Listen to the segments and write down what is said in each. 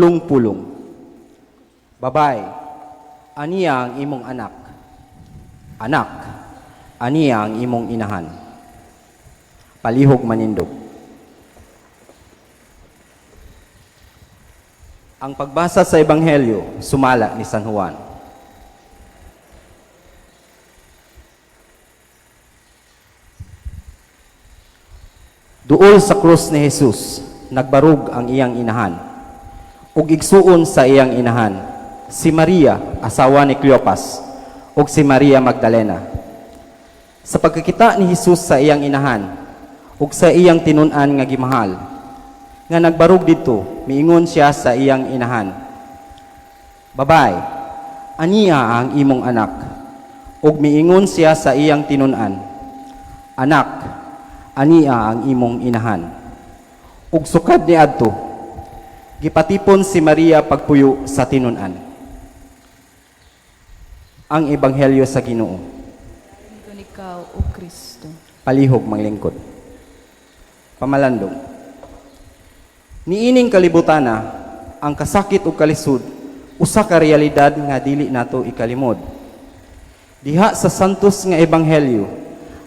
Pulong-pulong. Babay, aniya ang imong anak. Anak, aniya ang imong inahan. Palihog manindog. Ang pagbasa sa Ebanghelyo, sumala ni San Juan. Duol sa krus ni Jesus, nagbarug ang iyang inahan. Ug igsuon sa iyang inahan, si Maria, asawa ni Cleopas, ug si Maria Magdalena. Sa pagkakita ni Jesus sa iyang inahan, ug sa iyang tinun-an nga gimahal, nga nagbarug didto, miingon siya sa iyang inahan, Babay, aniya ang imong anak. Ug miingon siya sa iyang tinun-an, Anak, aniya ang imong inahan. Ug sukad ni adto, gipatipon si Maria pagpuyo sa tinun-an. Ang Ebanghelyo sa Ginoo. Ikaw ikaw, O Kristo. Palihog manglingkod. Pamalandong. Niining kalibutana, ang kasakit ug kalisod, usa ka realidad nga dili nato ikalimod. Diha sa santos nga Ebanghelyo,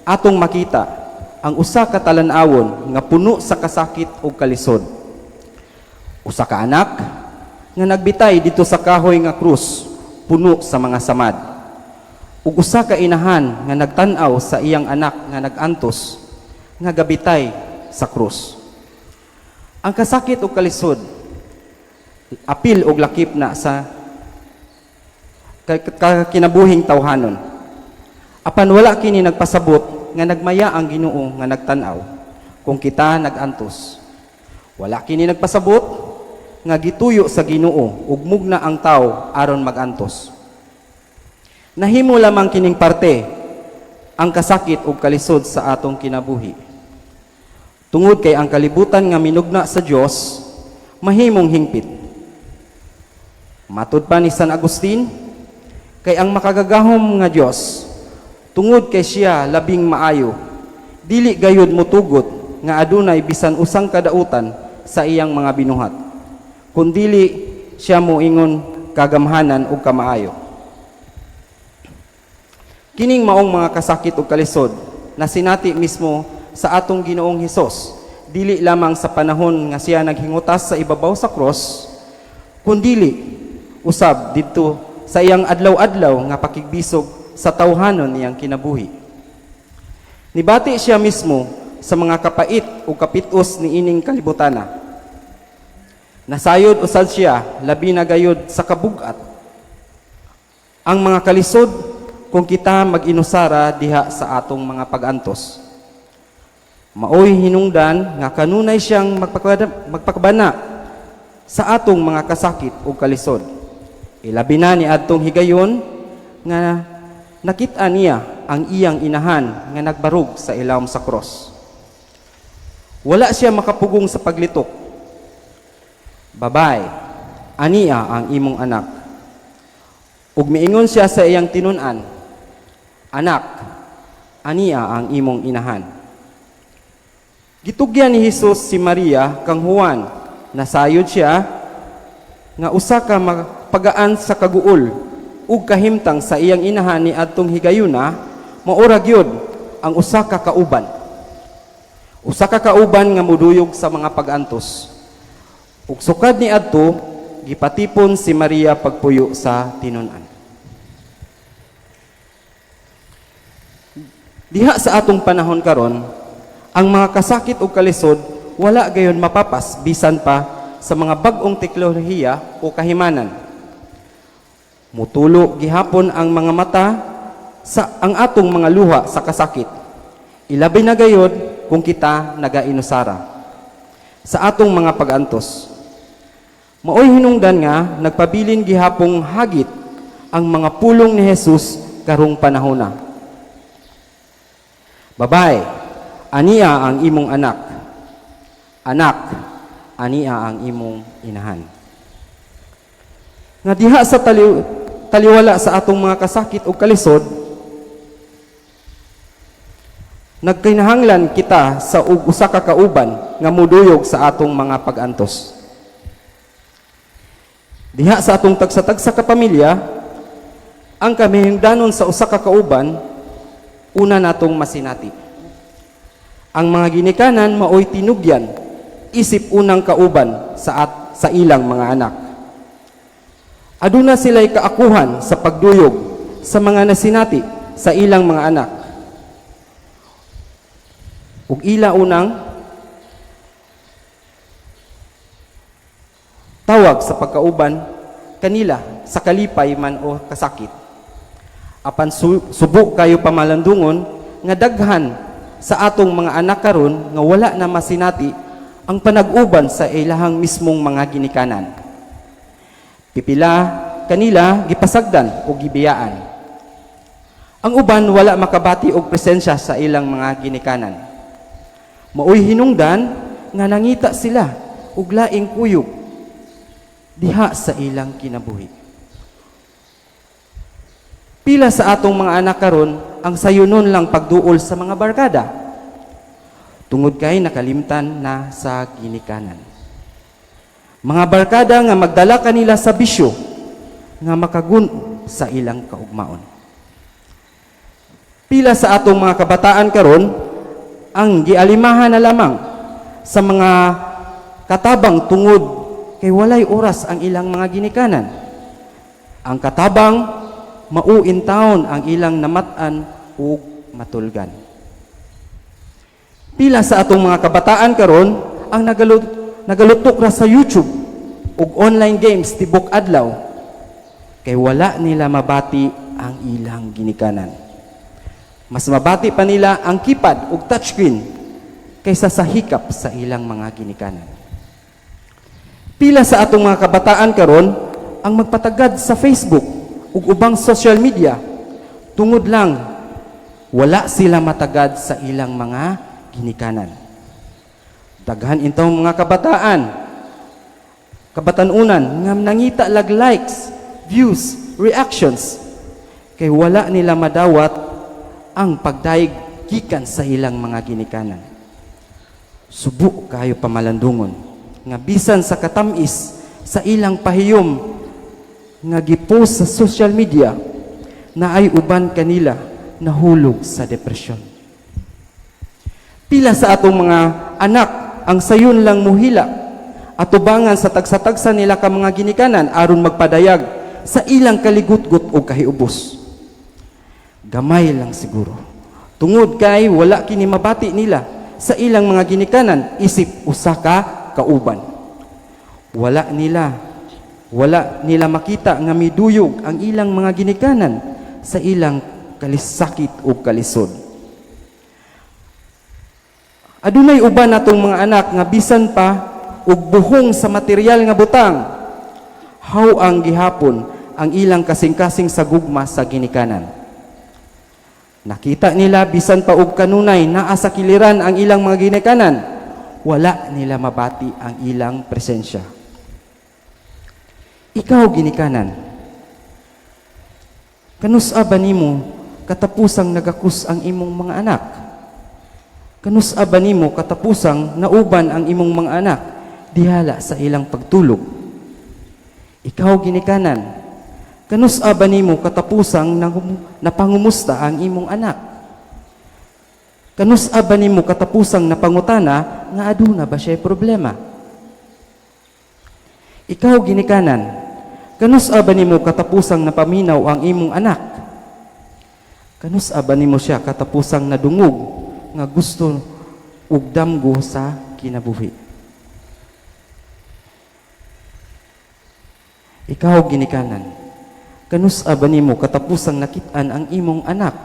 atong makita ang usa ka talan-awon nga puno sa kasakit ug kalisod. Usa ka anak nga nagbitay dito sa kahoy nga krus, puno sa mga samad. Ug usa ka inahan nga nagtan-aw sa iyang anak nga nagantos, nga gabitay sa krus. Ang kasakit ug kalisod, apil og lakip na sa kinabuhing tawhanon. Apan wala kini nagpasabot nga nagmaya ang Ginoo nga nagtan-aw kung kita nagantos. Wala kini nagpasabot nga gituyo sa Ginoo ug mugna ang tawo aron magantos. Nahimo lamang kining parte ang kasakit ug kalisod sa atong kinabuhi. Tungod kay ang kalibutan nga minugna sa Dios mahimong hingpit. Matud pa ni San Agustin, kay ang makagagahom nga Dios tungod kay siya labing maayo, dili gayud motugot nga adunay bisan usang kadautan sa iyang mga binuhat, kundili siya moingon kagamhanan ug kamaayo. Kining maong mga kasakit ug kalisod na sinati mismo sa atong Ginoong Hesus, dili lamang sa panahon nga siya naghingutas sa ibabaw sa cross, kundili usab didto sa iyang adlaw-adlaw nga pakigbisog sa tawhanon niyang kinabuhi. Nibati siya mismo sa mga kapait ug kapitos ni ining kalibutana. Nasayod usad siya labi na gayud sa kabugat ang mga kalisod kung kita mag-inusara diha sa atong mga pag-antos. Maoy hinungdan nga kanunay siyang magpakabana sa atong mga kasakit ug kalisod. Ilabi na ni adtong higayon nga nakita niya ang iyang inahan nga nagbarug sa ilawom sa cross. Wala siya makapugong sa paglitok. Babay, aniya ang imong anak. Ug miingon siya sa iyang tinun-an, Anak, aniya ang imong inahan. Gitugyan ni Jesus si Maria kang Juan, nasayod siya nga usa ka mapagaan sa kaguol ug kahimtang sa iyang inahan ni adtong higayuna, maura gyud ang usa ka kauban. Usa ka kauban nga muduyog sa mga pag-antos. Ug sukad ni adto, gipatipon si Maria pagpuyo sa tinun-an. Diha sa atong panahon karon, ang mga kasakit ug kalisod wala gayon mapapas bisan pa sa mga bag-ong teknolohiya o kahimanan. Mutulo gihapon ang mga mata sa ang atong mga luha sa kasakit. Ilabi na gayod kung kita nagainusara sa atong mga pag-antos. Maoy hinungdan nga nagpabilin gihapong hagit ang mga pulong ni Jesus karong panahona. Babay, aniya ang imong anak. Anak, aniya ang imong inahan. Nga diha sa taliwala sa atong mga kasakit ug kalisod, nagkinahanglan kita sa ug usa ka kauban nga muduyog sa atong mga pag-antos. Diha sa atong tagsa-tagsa ka pamilya, ang kamihingdanon sa usa ka kauban, una natong masinati. Ang mga ginikanan maoy tinugyan, isip unang kauban sa ilang mga anak. Aduna sila'y kaakuhan sa pagduyog sa mga nasinati sa ilang mga anak. Ug ila unang tawag sa pagkauban kanila sa kalipay man o kasakit. Apan subo kayo pamalandungon nga daghan sa atong mga anak karon nga wala na masinati ang panag-uban sa ilahang mismong mga ginikanan. Pipila kanila gipasagdan o gibiyaan. Ang uban wala makabati og presensya sa ilang mga ginikanan. Maoy hinungdan nga nangita sila og laing kuyog diha sa ilang kinabuhi. Pila sa atong mga anak karon ang sayunon lang pagduol sa mga barkada. Tungod kay nakalimtan na sa ginikanan. Mga barkada nga magdala kanila sa bisyo nga makagun sa ilang kaugmaon. Pila sa atong mga kabataan karon ang gialimahan na lamang sa mga katabang tungod kay walay oras ang ilang mga ginikanan. Ang katabang mauin taon ang ilang namatan ug matulgan. Pila sa atong mga kabataan karon ang nagalutok ra sa YouTube ug online games tibok adlaw kay wala nila mabati ang ilang ginikanan. Mas mabati pa nila ang keypad ug touchscreen kaysa sa hikap sa ilang mga ginikanan. Pila sa atong mga kabataan karon ang magpatagad sa Facebook ug ubang social media tungod lang wala sila matagad sa ilang mga ginikanan. Daghan intong mga kabatanunan nga nangita lag likes, views, reactions kay wala nila madawat ang pagdaig gikan sa ilang mga ginikanan. Subo kayo pamalandungon nga bisan sa katamis sa ilang pahiyom nga gipost sa social media na ay uban kanila nahulog sa depresyon. Pila sa atong mga anak ang sayon lang muhila at tubangan sa tagsa-tagsa nila ka mga ginikanan aron magpadayag sa ilang kaligutgot o kahiubos. Gamay lang siguro. Tungod kay wala kini mabati nila sa ilang mga ginikanan isip usa ka kauban. Wala nila makita nga miduyog ang ilang mga ginikanan sa ilang kalisakit o kalisod. Adunay uban natong mga anak nga bisan pa og buhong sa material nga butang, haw ang gihapon ang ilang kasing-kasing sa gugma sa ginikanan. Nakita nila bisan pa og kanunay naa sa kiliran ang ilang mga ginikanan, wala nila mabati ang ilang presensya. Ikaw ginikanan, kanus-a ba nimo katapusang nagakus ang imong mga anak? Kanus-a ba nimo katapusang nauban ang imong mga anak dihala sa ilang pagtulog? Ikaw ginikanan, kanus-a ba nimo katapusang napangumusta ang imong anak? Kanus-a ba nimo katapusang napangutana nga aduna ba siya problema? Ikaw ginikanan, kanus-a ba nimo katapusang napaminaw ang imong anak? Kanus-a ba nimo siya katapusang nadungog nga gusto ug damgo sa kinabuhi? Ikaw ginikanan, kanus-a ba nimo katapusang nakit-an ang imong anak?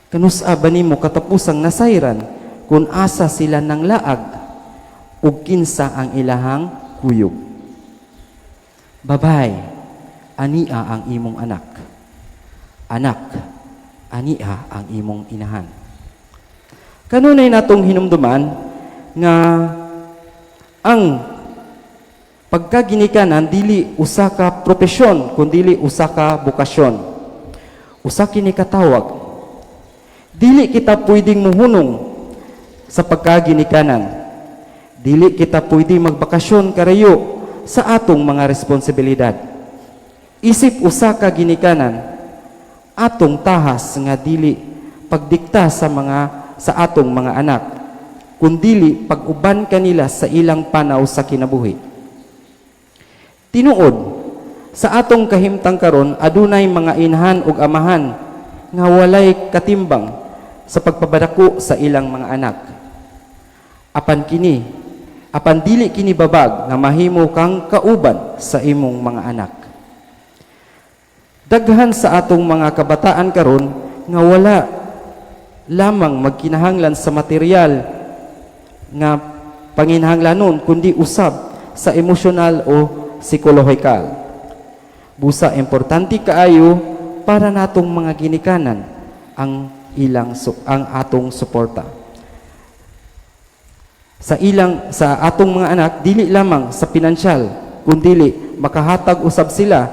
Kanus-a ba nimo katapusang nasayran kung asa sila ng laag ug kinsa ang ilahang kuyog? Babay, ania ang imong anak. Anak, ania ang imong inahan. Kanunay natong hinumduman nga ang pagkaginikanan dili usa ka propesyon kundi usa ka bukasyon. Usa kini katawag. Dili kita pwedeng muhunong sa pagkaginikanan. Dili kita pwedeng magbakasyon karayo sa atong mga responsibilidad. Isip usa ka ginikanan atong tahas nga dili pagdikta sa atong mga anak, kundili pag-uban kanila sa ilang panaw sa kinabuhi. Tinuod sa atong kahimtang karon adunay mga inahan ug amahan nga walay katimbang sa pagpabarako sa ilang mga anak. Apan dili kini babag nga mahimo kang kauban sa imong mga anak. Daghan sa atong mga kabataan karon nga wala lamang magkinahanglan sa material nga panginahanglanon kundi usab sa emosyonal o psikolohikal. Busa importante kaayo para natong mga ginikanan ang atong suporta. Sa atong mga anak dili lamang sa pinansyal kundi makahatag usab sila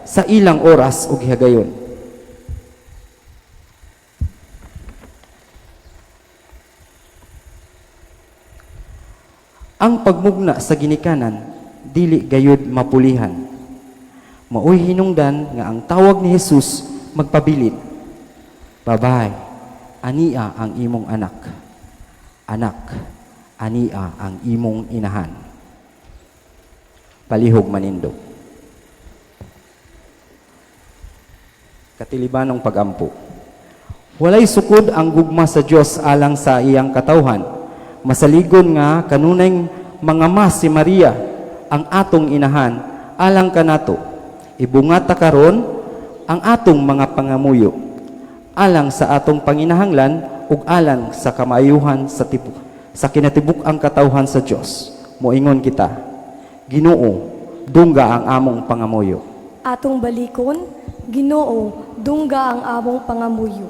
sa ilang oras ug hagayon. Ang pagmugna sa ginikanan dili gayud mapulihan. Maoy hinungdan nga ang tawag ni Jesus magpabilin. Babay, ania ang imong anak. Anak, ania ang imong inahan. Palihog manindog. Katilibanong pagampo. Walay sukod ang gugma sa Dios alang sa iyang katawhan. Masaligon nga kanunay mga mas si Maria ang atong inahan alang kanato. Ibungata karon ang atong mga pangamuyo alang sa atong panginahanglan ug alang sa kamayuhan sa kinatibuk ang katawhan sa Dios. Moingon kita, Ginoo, dungga ang among pangamuyo. Atong balikon, Ginoo, dungga ang among pangamuyo.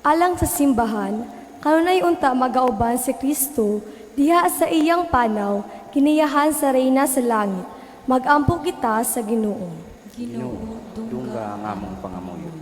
Alang sa simbahan, kanunay unta magauban si Kristo diha sa iyang panaw, kiniyahan sa reyna sa langit. Magampo kita sa Ginoo. Ginoo, dungga ang among pangamuyo.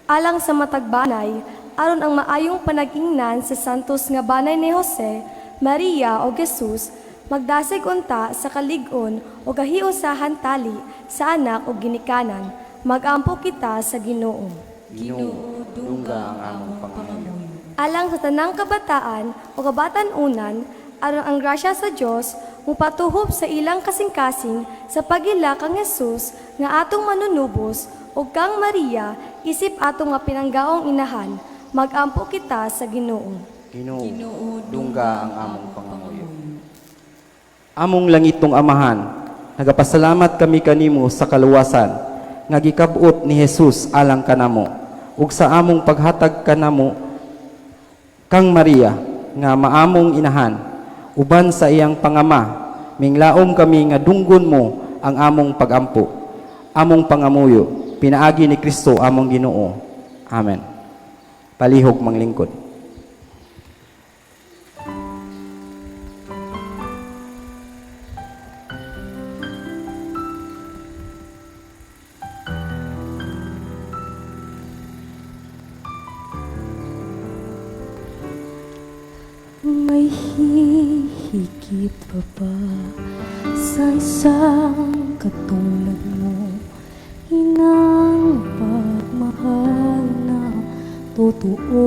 Alang sa matagbanay, aron ang maayong panag-ingnan sa santos nga banay ni Jose, Maria o Jesus, magdasig unta sa kalig-on o kahiusahan tali sa anak o ginikanan. Magampo kita sa Ginoo. Ginoo, dungga ang among pangamuyo. Alang sa tanang kabataan o kabatan-unan, aron ang grasya sa Dios mupatuhop sa ilang kasing-kasing sa pagila kang Jesus nga atong manunubos o kang Maria isip atong nga pinanggaong inahan. Magampo kita sa Ginoo. Ginoo, dungga ang among pangamuyo. Among langitong Amahan, nagapasalamat kami kanimo sa kaluwasan nga gikab-ot ni Jesus alang kanamo ug sa among paghatag kanamo kang Maria nga maamong inahan uban sa iyang pangama. Minglaom kami nga dunggon mo ang among pagampo, among pangamuyo, pinaagi ni Kristo among Ginoo. Amen. Palihog manglingkod. May hihigit pa ba sa isang katulad mo, inang pagmahal na totoo?